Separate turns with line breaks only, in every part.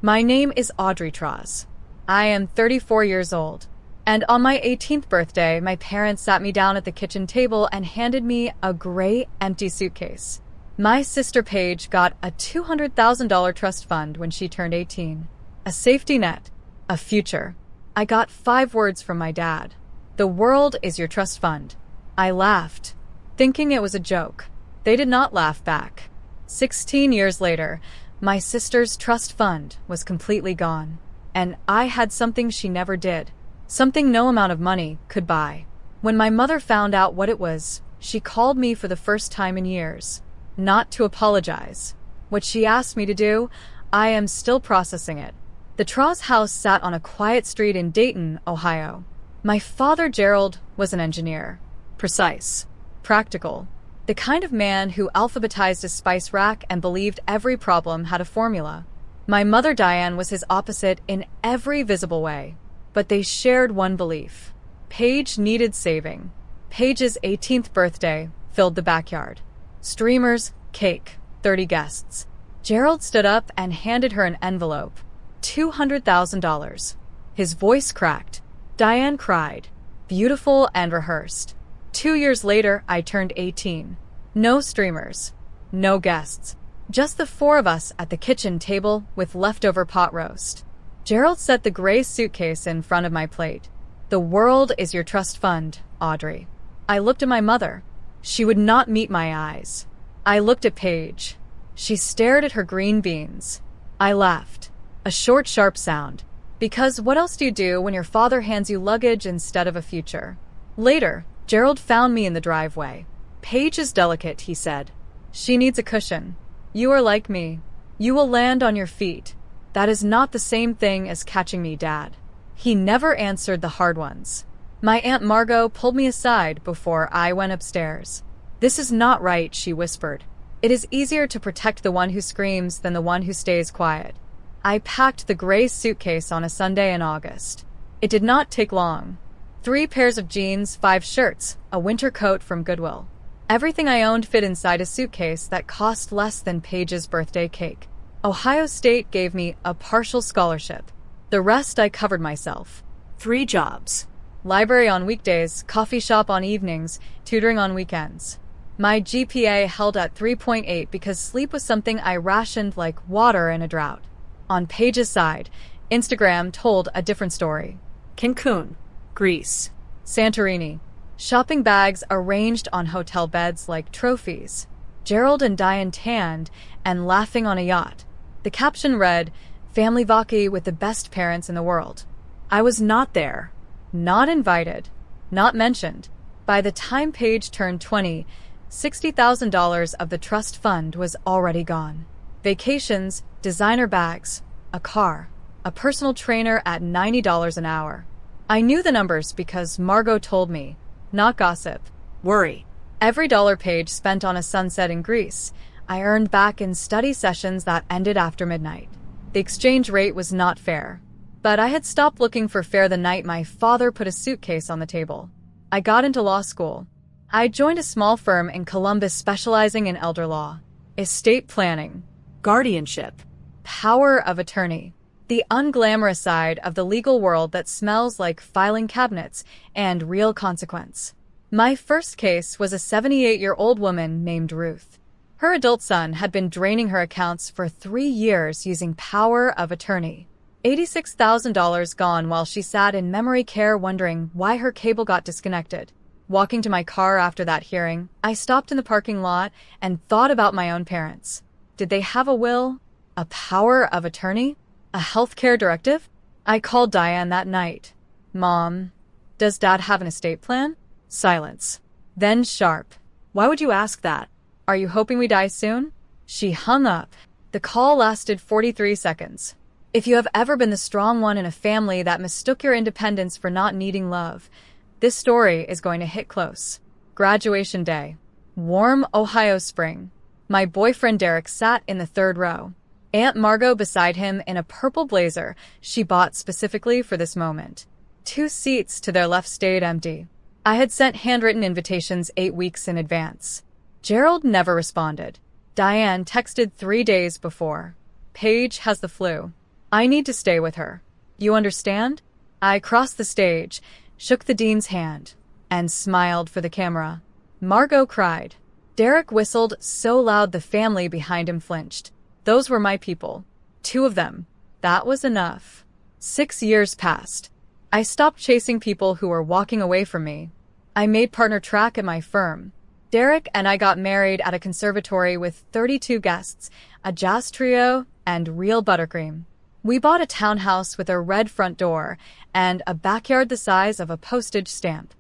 My name is Audrey Troz. I am 34 years old. And on my 18th birthday, my parents sat me down at the kitchen table and handed me a gray, empty suitcase. My sister Paige got a $200,000 trust fund when she turned 18. A safety net. A future. I got 5 words from my dad. The world is your trust fund. I laughed, thinking it was a joke. They did not laugh back. 16 years later, my sister's trust fund was completely gone. And I had something she never did. Something no amount of money could buy. When my mother found out what it was, she called me for the first time in years. Not to apologize. What she asked me to do, I am still processing it. The Troz house sat on a quiet street in Dayton, Ohio. My father, Gerald, was an engineer. Precise. Practical. The kind of man who alphabetized his spice rack and believed every problem had a formula. My mother, Diane, was his opposite in every visible way. But they shared one belief. Paige needed saving. Paige's 18th birthday filled the backyard. Streamers, cake, 30 guests. Gerald stood up and handed her an envelope. $200,000. His voice cracked. Diane cried. Beautiful and rehearsed. 2 years later, I turned 18. No streamers. No guests. Just the 4 of us at the kitchen table with leftover pot roast. Gerald set the gray suitcase in front of my plate. The world is your trust fund, Audrey. I looked at my mother. She would not meet my eyes. I looked at Paige. She stared at her green beans. I laughed. A short, sharp sound. Because what else do you do when your father hands you luggage instead of a future? Later, Gerald found me in the driveway. Paige is delicate, he said. She needs a cushion. You are like me. You will land on your feet. That is not the same thing as catching me, Dad. He never answered the hard ones. My Aunt Margot pulled me aside before I went upstairs. This is not right, she whispered. It is easier to protect the one who screams than the one who stays quiet. I packed the gray suitcase on a Sunday in August. It did not take long. 3 pairs of jeans, 5 shirts, a winter coat from Goodwill. Everything I owned fit inside a suitcase that cost less than Paige's birthday cake. Ohio State gave me a partial scholarship. The rest I covered myself. 3 jobs. Library on weekdays, coffee shop on evenings, tutoring on weekends. My GPA held at 3.8 because sleep was something I rationed like water in a drought. On Paige's side, Instagram told a different story. Cancun, Greece, Santorini. Shopping bags arranged on hotel beds like trophies. Gerald and Diane tanned and laughing on a yacht. The caption read, "Family Vaki with the best parents in the world." I was not there. Not invited. Not mentioned. By the time Paige turned 20, $60,000 of the trust fund was already gone. Vacations, designer bags, a car, a personal trainer at $90 an hour. I knew the numbers because Margot told me, not gossip. Worry. Every dollar Paige spent on a sunset in Greece, I earned back in study sessions that ended after midnight. The exchange rate was not fair. But I had stopped looking for fair the night my father put a suitcase on the table. I got into law school. I joined a small firm in Columbus specializing in elder law, estate planning, guardianship, power of attorney, the unglamorous side of the legal world that smells like filing cabinets and real consequence. My first case was a 78-year-old woman named Ruth. Her adult son had been draining her accounts for 3 years using power of attorney. $86,000 gone while she sat in memory care wondering why her cable got disconnected. Walking to my car after that hearing, I stopped in the parking lot and thought about my own parents. Did they have a will? A power of attorney? A healthcare directive? I called Diane that night. Mom, does Dad have an estate plan? Silence. Then sharp. Why would you ask that? Are you hoping we die soon? She hung up. The call lasted 43 seconds. If you have ever been the strong one in a family that mistook your independence for not needing love, this story is going to hit close. Graduation day. Warm Ohio spring. My boyfriend Derek sat in the 3rd row. Aunt Margot beside him in a purple blazer she bought specifically for this moment. 2 seats to their left stayed empty. I had sent handwritten invitations 8 weeks in advance. Gerald never responded. Diane texted 3 days before. Paige has the flu. I need to stay with her. You understand? I crossed the stage, shook the dean's hand, and smiled for the camera. Margot cried. Derek whistled so loud the family behind him flinched. Those were my people. 2 of them. That was enough. 6 years passed. I stopped chasing people who were walking away from me. I made partner track at my firm. Derek and I got married at a conservatory with 32 guests, a jazz trio, and real buttercream. We bought a townhouse with a red front door and a backyard the size of a postage stamp.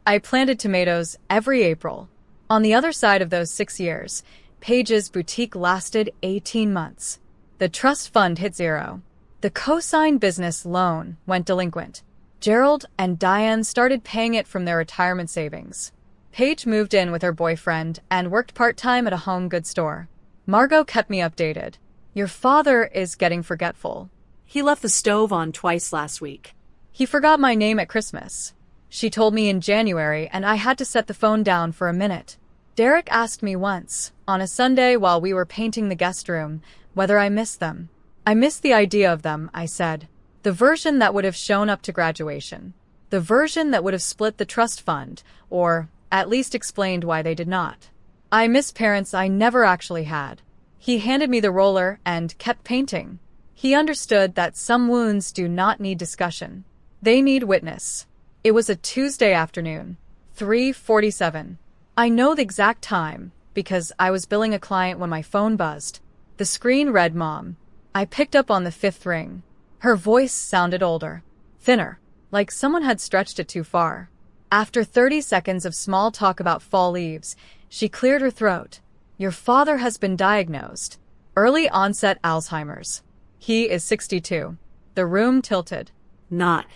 I planted tomatoes every April. On the other side of those 6 years, Paige's boutique lasted 18 months. The trust fund hit zero. The cosign business loan went delinquent. Gerald and Diane started paying it from their retirement savings. Paige moved in with her boyfriend and worked part-time at a home goods store. Margot kept me updated. Your father is getting forgetful.
He left the stove on twice last week.
He forgot my name at Christmas. She told me in January, and I had to set the phone down for a minute. Derek asked me once, on a Sunday while we were painting the guest room, whether I missed them. I missed the idea of them, I said. The version that would have shown up to graduation. The version that would have split the trust fund, or at least explained why they did not. I miss parents I never actually had. He handed me the roller and kept painting. He understood that some wounds do not need discussion. They need witness. It was a Tuesday afternoon, 3:47. I know the exact time because I was billing a client when my phone buzzed. The screen read Mom. I picked up on the 5th ring. Her voice sounded older, thinner, like someone had stretched it too far. After 30 seconds of small talk about fall leaves, she cleared her throat. Your father has been diagnosed. Early onset Alzheimer's. He is 62. The room tilted.
Not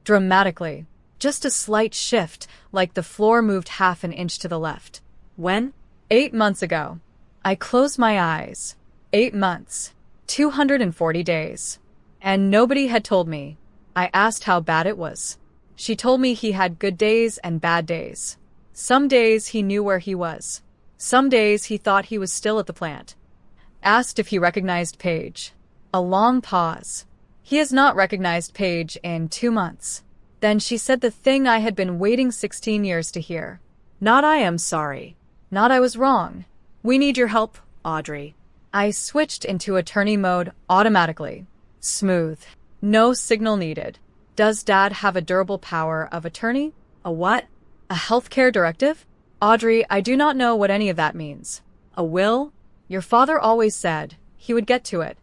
Dramatically. Just a slight shift, like the floor moved half an inch to the left.
when?
8 months ago. I closed my eyes. 8 months. 240 days. And nobody had told me. I asked how bad it was. She told me he had good days and bad days. Some days he knew where he was. Some days he thought he was still at the plant. Asked if he recognized Paige. A long pause. He has not recognized Paige in 2 months. Then she said the thing I had been waiting 16 years to hear.
Not I am sorry.
Not I was wrong.
We need your help, Audrey.
I switched into attorney mode automatically. Smooth. No signal needed. Does Dad have a durable power of attorney?
A what?
A healthcare directive? Audrey, I do not know what any of that means.
A will?
Your father always said he would get to it.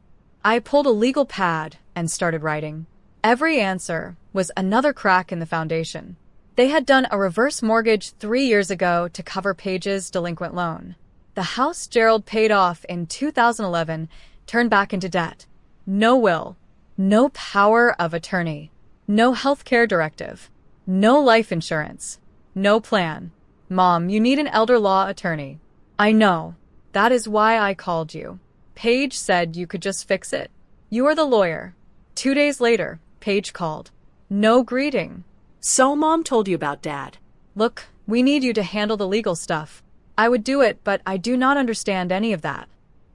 I pulled a legal pad and started writing. Every answer was another crack in the foundation. They had done a reverse mortgage 3 years ago to cover Paige's delinquent loan. The house Gerald paid off in 2011 turned back into debt. No will. No power of attorney. No healthcare directive. No life insurance. No plan. Mom, you need an elder law attorney. I know. That is why I called you. Paige said you could just fix it. You are the lawyer. 2 days later, Paige called. No greeting.
So Mom told you about Dad.
Look, we need you to handle the legal stuff. I would do it, but I do not understand any of that.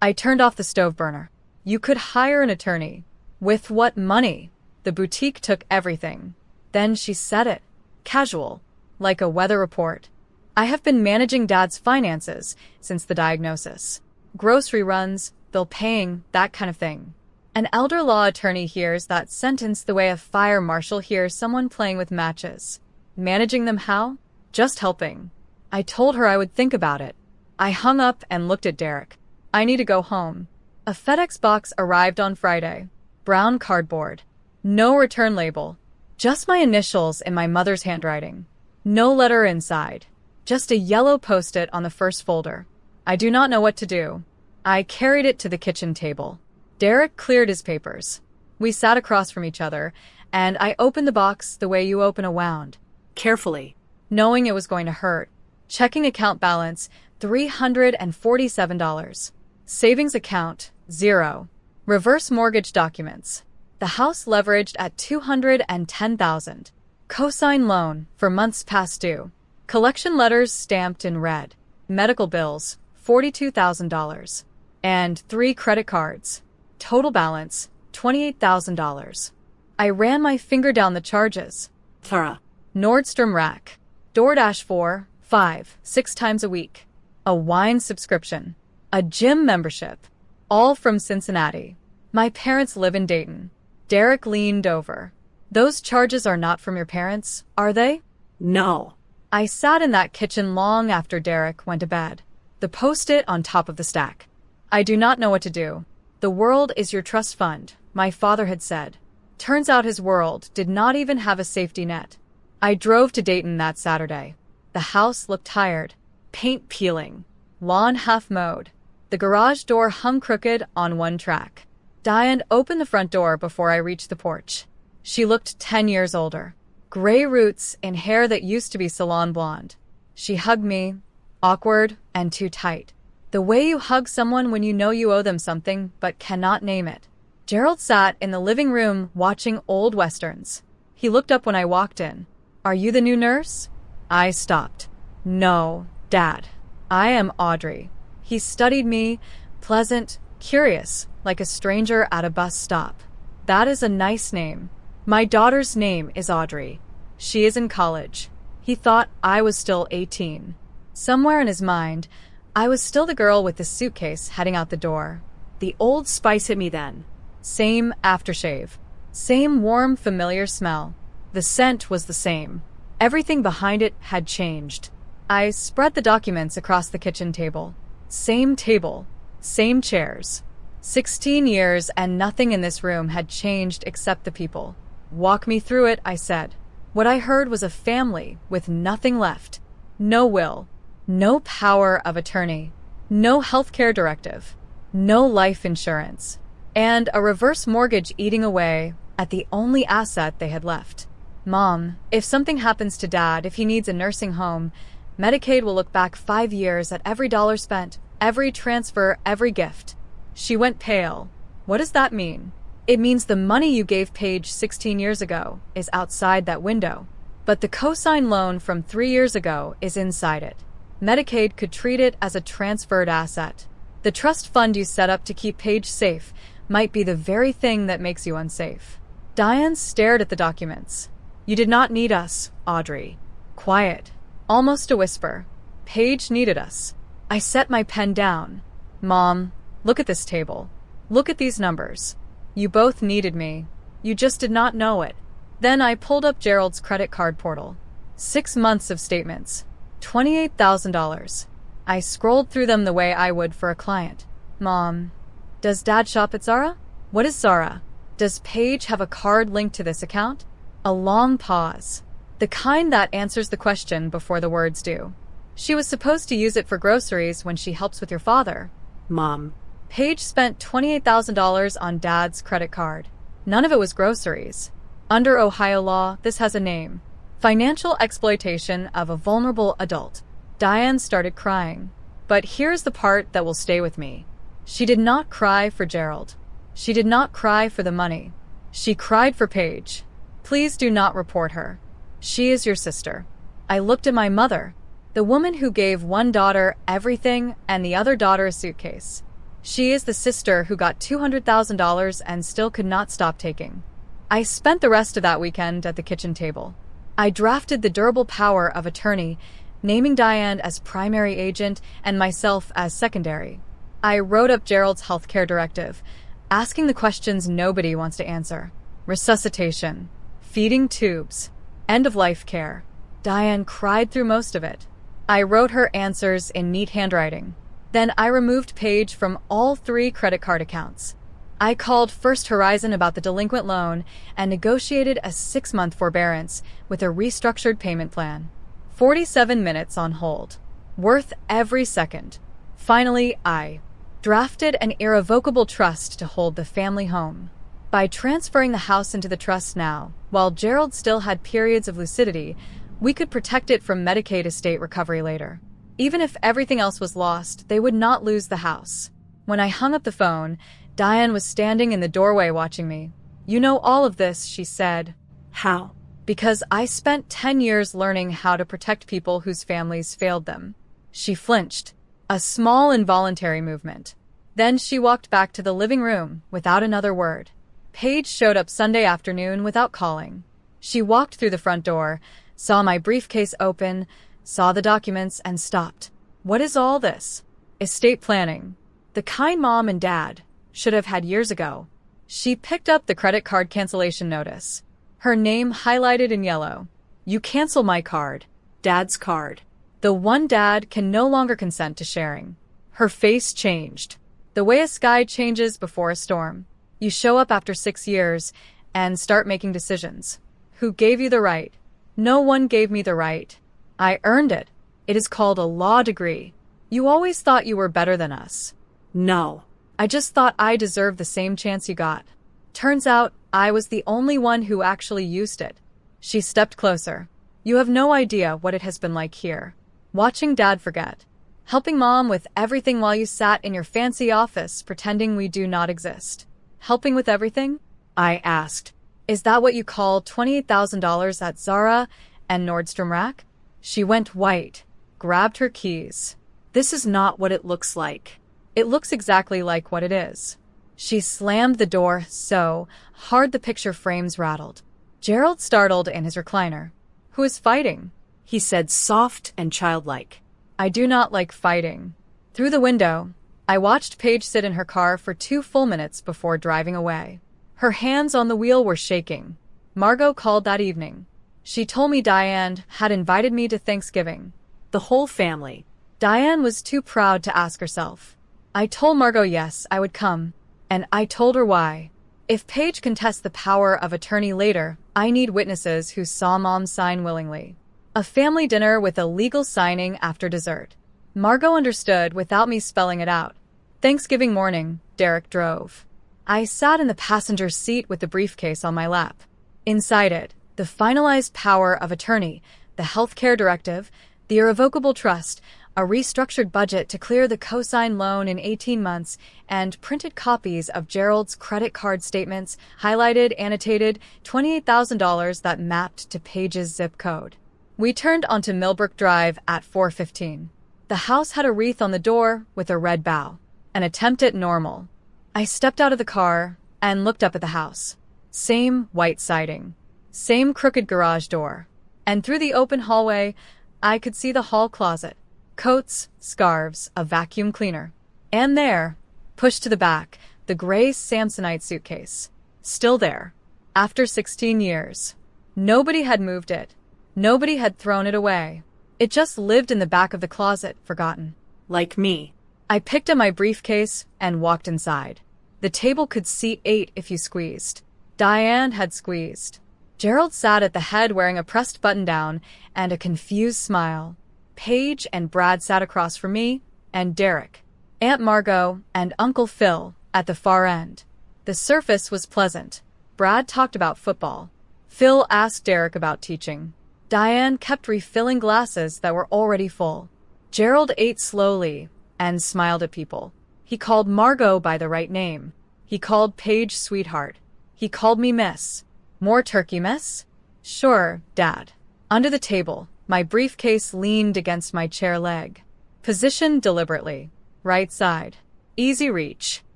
I turned off the stove burner. You could hire an attorney. With what money? The boutique took everything. Then she said it. Casual. Like a weather report. I have been managing Dad's finances since the diagnosis. Grocery runs, bill paying, that kind of thing. An elder law attorney hears that sentence the way a fire marshal hears someone playing with matches. Managing them how? Just helping. I told her I would think about it. I hung up and looked at Derek. I need to go home. A FedEx box arrived on Friday. Brown cardboard. No return label. Just my initials in my mother's handwriting. No letter inside. Just a yellow post-it on the first folder. I do not know what to do. I carried it to the kitchen table. Derek cleared his papers. We sat across from each other, and I opened the box the way you open a wound.
Carefully.
Knowing it was going to hurt. Checking account balance, $347. Savings account, 0. Reverse mortgage documents. The house leveraged at $210,000. Cosign loan for months past due. Collection letters stamped in red. Medical bills, $42,000. And 3 credit cards. Total balance, $28,000. I ran my finger down the charges.
Thorough.
Nordstrom Rack. DoorDash 4, 5, 6 times a week. A wine subscription. A gym membership. All from Cincinnati. My parents live in Dayton. Derek leaned over. Those charges are not from your parents, are they?
No.
I sat in that kitchen long after Derek went to bed. The post-it on top of the stack. I do not know what to do. The world is your trust fund, my father had said. Turns out his world did not even have a safety net. I drove to Dayton that Saturday. The house looked tired. Paint peeling. Lawn half mowed. The garage door hung crooked on one track. Diane opened the front door before I reached the porch. She looked 10 years older. Gray roots in hair that used to be salon blonde. She hugged me, awkward and too tight. The way you hug someone when you know you owe them something but cannot name it. Gerald sat in the living room watching old westerns. He looked up when I walked in. Are you the new nurse? I stopped. No, Dad. I am Audrey. He studied me, pleasant, curious, like a stranger at a bus stop. That is a nice name. My daughter's name is Audrey. She is in college. He thought I was still 18. Somewhere in his mind, I was still the girl with the suitcase heading out the door. The Old Spice hit me then. Same aftershave. Same warm, familiar smell. The scent was the same. Everything behind it had changed. I spread the documents across the kitchen table. Same table. Same chairs. 16 years and nothing in this room had changed except the people. Walk me through it, I said. What I heard was a family with nothing left. No will. No power of attorney. No healthcare directive. No life insurance. And a reverse mortgage eating away at the only asset they had left. Mom, if something happens to Dad, if he needs a nursing home, Medicaid will look back 5 years at every dollar spent, every transfer, every gift. She went pale. What does that mean? It means the money you gave Paige 16 years ago is outside that window. But the cosign loan from 3 years ago is inside it. Medicaid could treat it as a transferred asset. The trust fund you set up to keep Paige safe might be the very thing that makes you unsafe. Diane stared at the documents. You did not need us, Audrey. Quiet. Almost a whisper. Paige needed us. I set my pen down. Mom, look at this table. Look at these numbers. You both needed me. You just did not know it. Then I pulled up Gerald's credit card portal. 6 months of statements. $28,000. I scrolled through them the way I would for a client. Mom, does Dad shop at Zara? What is Zara? Does Paige have a card linked to this account? A long pause. The kind that answers the question before the words do. She was supposed to use it for groceries when she helps with your father.
Mom.
Paige spent $28,000 on Dad's credit card. None of it was groceries. Under Ohio law, this has a name. Financial exploitation of a vulnerable adult. Diane started crying. But here's the part that will stay with me. She did not cry for Gerald. She did not cry for the money. She cried for Paige. Please do not report her. She is your sister. I looked at my mother, the woman who gave one daughter everything and the other daughter a suitcase. She is the sister who got $200,000 and still could not stop taking. I spent the rest of that weekend at the kitchen table. I drafted the durable power of attorney, naming Diane as primary agent and myself as secondary. I wrote up Gerald's healthcare directive, asking the questions nobody wants to answer. Resuscitation, feeding tubes, end-of-life care. Diane cried through most of it. I wrote her answers in neat handwriting. Then I removed Paige from all 3 credit card accounts. I called First Horizon about the delinquent loan and negotiated a 6-month forbearance with a restructured payment plan. 47 minutes on hold. Worth every second. Finally, I drafted an irrevocable trust to hold the family home. By transferring the house into the trust now, while Gerald still had periods of lucidity, we could protect it from Medicaid estate recovery later. Even if everything else was lost, they would not lose the house. When I hung up the phone, Diane was standing in the doorway watching me. You know all of this, she said.
How?
Because I spent 10 years learning how to protect people whose families failed them. She flinched, a small involuntary movement. Then she walked back to the living room without another word. Paige showed up Sunday afternoon without calling. She walked through the front door, saw my briefcase open, saw the documents, and stopped. What is all this? Estate planning. The kind mom and dad should have had years ago. She picked up the credit card cancellation notice. Her name highlighted in yellow. You cancel my card.
Dad's card.
The one dad can no longer consent to sharing. Her face changed. The way a sky changes before a storm. You show up after 6 years and start making decisions. Who gave you the right? No one gave me the right. I earned it. It is called a law degree. You always thought you were better than us.
No.
I just thought I deserved the same chance you got. Turns out I was the only one who actually used it. She stepped closer. You have no idea what it has been like here. Watching Dad forget. Helping Mom with everything while you sat in your fancy office pretending we do not exist. Helping with everything? I asked. Is that what you call $28,000 at Zara and Nordstrom Rack? She went white, grabbed her keys. This is not what it looks like. It looks exactly like what it is. She slammed the door so hard the picture frames rattled. Gerald startled in his recliner. Who is fighting?
He said, soft and childlike.
I do not like fighting. Through the window, I watched Paige sit in her car for 2 full minutes before driving away. Her hands on the wheel were shaking. Margot called that evening. She told me Diane had invited me to Thanksgiving.
The whole family.
Diane was too proud to ask herself. I told Margot yes, I would come, and I told her why. If Paige contests the power of attorney later, I need witnesses who saw Mom sign willingly. A family dinner with a legal signing after dessert. Margot understood without me spelling it out. Thanksgiving morning, Derek drove. I sat in the passenger seat with the briefcase on my lap. Inside it, the finalized power of attorney, the healthcare directive, the irrevocable trust, a restructured budget to clear the cosign loan in 18 months, and printed copies of Gerald's credit card statements, highlighted, annotated, $28,000 that mapped to Paige's zip code. We turned onto Millbrook Drive at 4:15. The house had a wreath on the door with a red bow. An attempt at normal. I stepped out of the car and looked up at the house. Same white siding. Same crooked garage door. And through the open hallway, I could see the hall closet. Coats, scarves, a vacuum cleaner. And there, pushed to the back, the gray Samsonite suitcase. Still there. After 16 years. Nobody had moved it. Nobody had thrown it away. It just lived in the back of the closet, forgotten.
Like me.
I picked up my briefcase and walked inside. The table could seat 8 if you squeezed. Diane had squeezed. Gerald sat at the head wearing a pressed button-down and a confused smile. Paige and Brad sat across from me, and Derek, Aunt Margot, and Uncle Phil at the far end. The surface was pleasant. Brad talked about football. Phil asked Derek about teaching. Diane kept refilling glasses that were already full. Gerald ate slowly and smiled at people. He called Margot by the right name. He called Paige sweetheart. He called me miss. More turkey, miss? Sure, Dad. Under the table, my briefcase leaned against my chair leg. Positioned deliberately. Right side. Easy reach.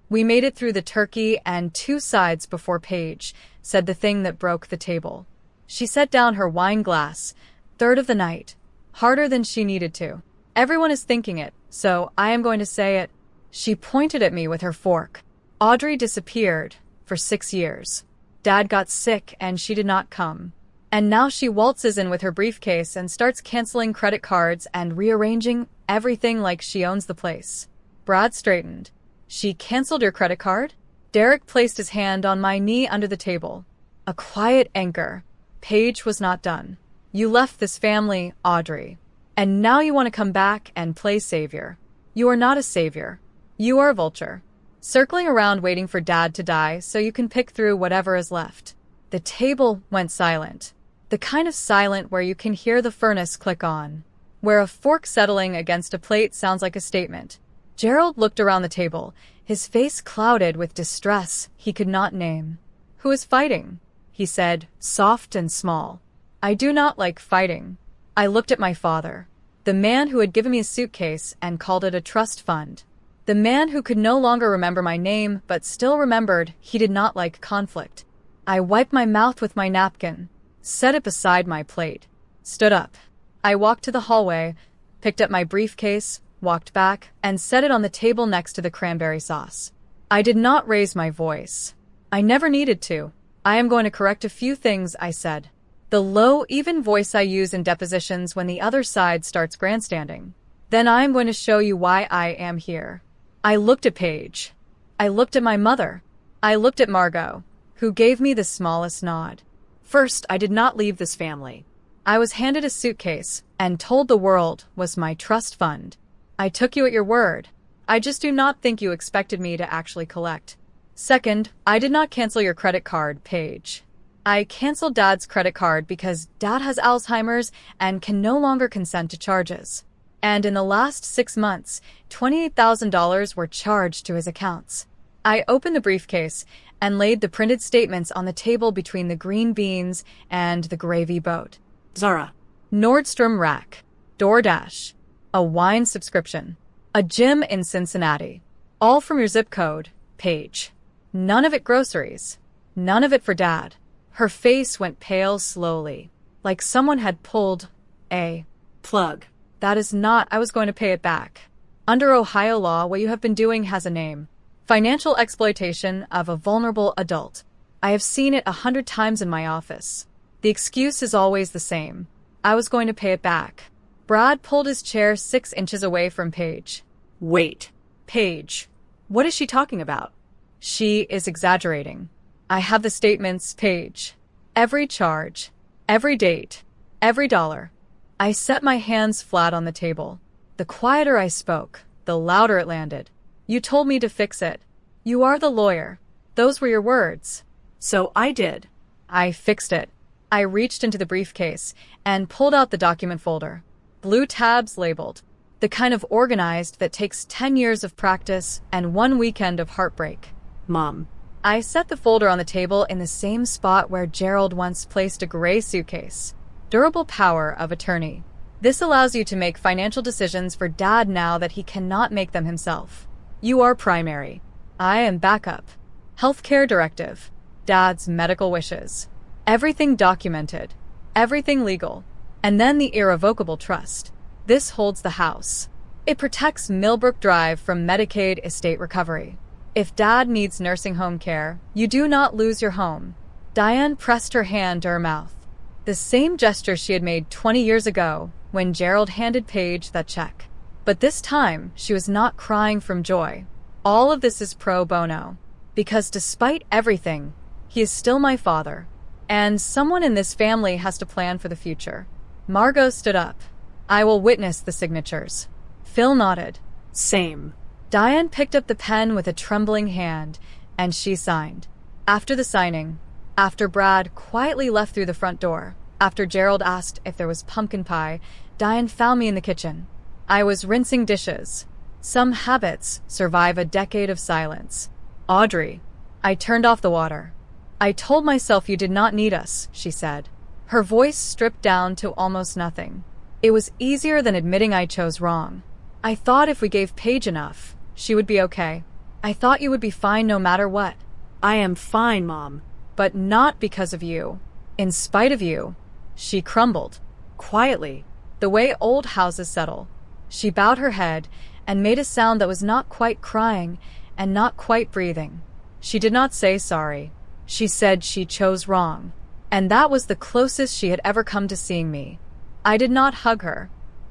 We made it through the turkey and 2 sides before Paige said the thing that broke the table. She set down her wine glass, third of the night, harder than she needed to. Everyone is thinking it, so I am going to say it. She pointed at me with her fork. Audrey disappeared for 6 years. Dad got sick and she did not come. And now she waltzes in with her briefcase and starts canceling credit cards and rearranging everything like she owns the place. Brad straightened. She canceled your credit card? Derek placed his hand on my knee under the table. A quiet anchor. Paige was not done. You left this family, Audrey. And now you want to come back and play savior. You are not a savior. You are a vulture. Circling around waiting for Dad to die so you can pick through whatever is left. The table went silent. The kind of silent where you can hear the furnace click on. Where a fork settling against a plate sounds like a statement. Gerald looked around the table, his face clouded with distress he could not name. Who is fighting? He said, soft and small. I do not like fighting. I looked at my father, the man who had given me a suitcase and called it a trust fund. The man who could no longer remember my name but still remembered he did not like conflict. I wiped my mouth with my napkin, set it beside my plate, stood up. I walked to the hallway, picked up my briefcase, walked back, and set it on the table next to the cranberry sauce. I did not raise my voice. I never needed to. I am going to correct a few things, I said. The low, even voice I use in depositions when the other side starts grandstanding. Then I am going to show you why I am here. I looked at Paige. I looked at my mother. I looked at Margot, who gave me the smallest nod.
First, I did not leave this family.
I was handed a suitcase and told the world was my trust fund. I took you at your word. I just do not think you expected me to actually collect. Second, I did not cancel your credit card, Paige. I canceled Dad's credit card because Dad has Alzheimer's and can no longer consent to charges. And in the last 6 months, $28,000 were charged to his accounts. I opened the briefcase and laid the printed statements on the table between the green beans and the gravy boat.
Zara.
Nordstrom Rack. DoorDash. A wine subscription. A gym in Cincinnati. All from your zip code, Paige. None of it groceries. None of it for Dad. Her face went pale slowly, like someone had pulled a
plug.
That is not, I was going to pay it back. Under Ohio law, what you have been doing has a name. Financial exploitation of a vulnerable adult. I have seen it 100 times in my office. The excuse is always the same. I was going to pay it back. Brad pulled his chair 6 inches away from Paige.
Wait. Paige. What is she talking about?
She is exaggerating. I have the statements, Paige. Every charge. Every date. Every dollar. I set my hands flat on the table. The quieter I spoke, the louder it landed. You told me to fix it. You are the lawyer. Those were your words.
So I did.
I fixed it. I reached into the briefcase and pulled out the document folder. Blue tabs labeled. The kind of organized that takes 10 years of practice and 1 weekend of heartbreak.
Mom.
I set the folder on the table in the same spot where Gerald once placed a gray suitcase. Durable power of attorney. This allows you to make financial decisions for Dad now that he cannot make them himself. You are primary. I am backup. Healthcare directive. Dad's medical wishes. Everything documented. Everything legal. And then the irrevocable trust. This holds the house. It protects Millbrook Drive from Medicaid estate recovery. If Dad needs nursing home care, you do not lose your home. Diane pressed her hand to her mouth. The same gesture she had made 20 years ago when Gerald handed Paige that check. But this time, she was not crying from joy. All of this is pro bono. Because despite everything, he is still my father. And someone in this family has to plan for the future. Margot stood up. I will witness the signatures. Phil nodded.
Same.
Diane picked up the pen with a trembling hand, and she signed. After the signing, after Brad quietly left through the front door, after Gerald asked if there was pumpkin pie, Diane found me in the kitchen. I was rinsing dishes. Some habits survive a decade of silence. Audrey. I turned off the water. I told myself you did not need us, she said. Her voice stripped down to almost nothing. It was easier than admitting I chose wrong. I thought if we gave Paige enough, she would be okay. I thought you would be fine no matter what.
I am fine, Mom.
But not because of you. In spite of you. She crumbled. Quietly. The way old houses settle. She bowed her head and made a sound that was not quite crying and not quite breathing. She did not say sorry. She said she chose wrong. And that was the closest she had ever come to seeing me. I did not hug her.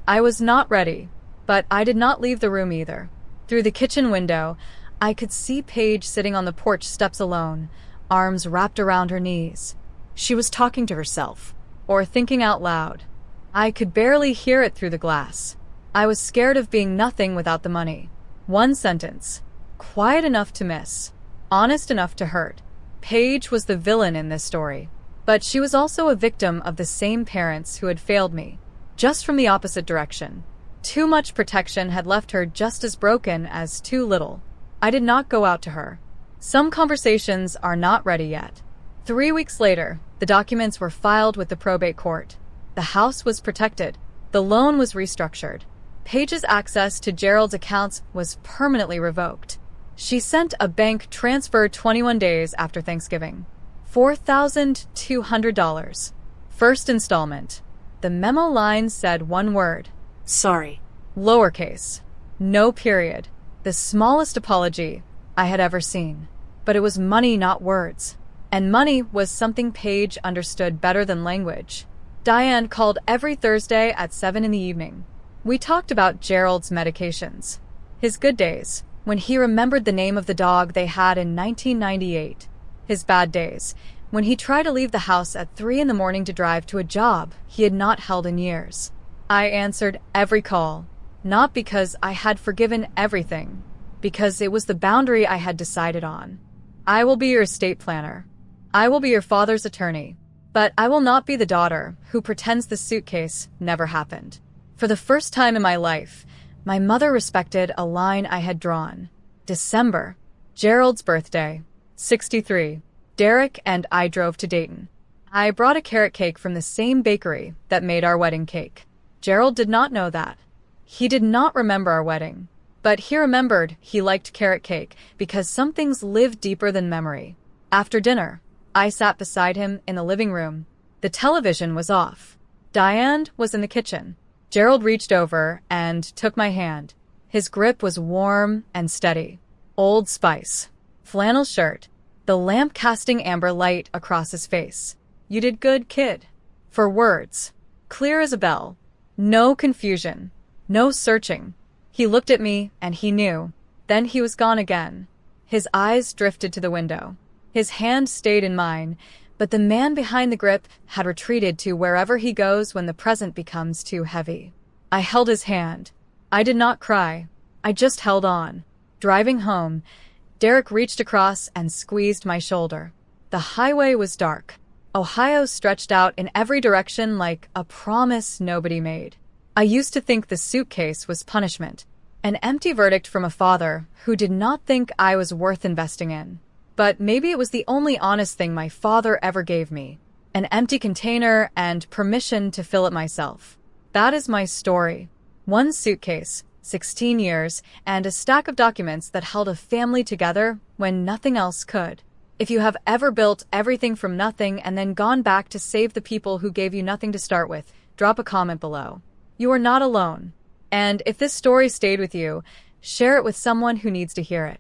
I was not ready. But I did not leave the room either. Through the kitchen window, I could see Paige sitting on the porch steps alone, arms wrapped around her knees.
She was talking to herself.
Or thinking out loud. I could barely hear it through the glass. I was scared of being nothing without the money. One sentence. Quiet enough to miss. Honest enough to hurt. Paige was the villain in this story. But she was also a victim of the same parents who had failed me. Just from the opposite direction. Too much protection had left her just as broken as too little. I did not go out to her. Some conversations are not ready yet. 3 weeks later, the documents were filed with the probate court. The house was protected. The loan was restructured. Paige's access to Gerald's accounts was permanently revoked. She sent a bank transfer 21 days after Thanksgiving. $4,200. First installment. The memo line said one word.
Sorry.
Lowercase. No period. The smallest apology I had ever seen. But it was money, not words. And money was something Paige understood better than language. Diane called every Thursday at 7 in the evening. We talked about Gerald's medications. His good days, when he remembered the name of the dog they had in 1998. His bad days, when he tried to leave the house at 3 in the morning to drive to a job he had not held in years. I answered every call, not because I had forgiven everything, because it was the boundary I had decided on. I will be your estate planner. I will be your father's attorney. But I will not be the daughter who pretends the suitcase never happened. For the first time in my life, my mother respected a line I had drawn. December. Gerald's birthday. 63. Derek and I drove to Dayton. I brought a carrot cake from the same bakery that made our wedding cake. Gerald did not know that. He did not remember our wedding. But he remembered he liked carrot cake because some things live deeper than memory. After dinner, I sat beside him in the living room. The television was off. Diane was in the kitchen. Gerald reached over and took my hand. His grip was warm and steady. Old Spice. Flannel shirt. The lamp casting amber light across his face. You did good, kid. For words. Clear as a bell. No confusion. No searching. He looked at me and he knew. Then he was gone again. His eyes drifted to the window. His hand stayed in mine, but the man behind the grip had retreated to wherever he goes when the present becomes too heavy. I held his hand. I did not cry. I just held on. Driving home, Derek reached across and squeezed my shoulder. The highway was dark. Ohio stretched out in every direction like a promise nobody made. I used to think the suitcase was punishment, an empty verdict from a father who did not think I was worth investing in. But maybe it was the only honest thing my father ever gave me, an empty container and permission to fill it myself. That is my story. One suitcase, 16 years, and a stack of documents that held a family together when nothing else could. If you have ever built everything from nothing and then gone back to save the people who gave you nothing to start with, drop a comment below. You are not alone. And if this story stayed with you, share it with someone who needs to hear it.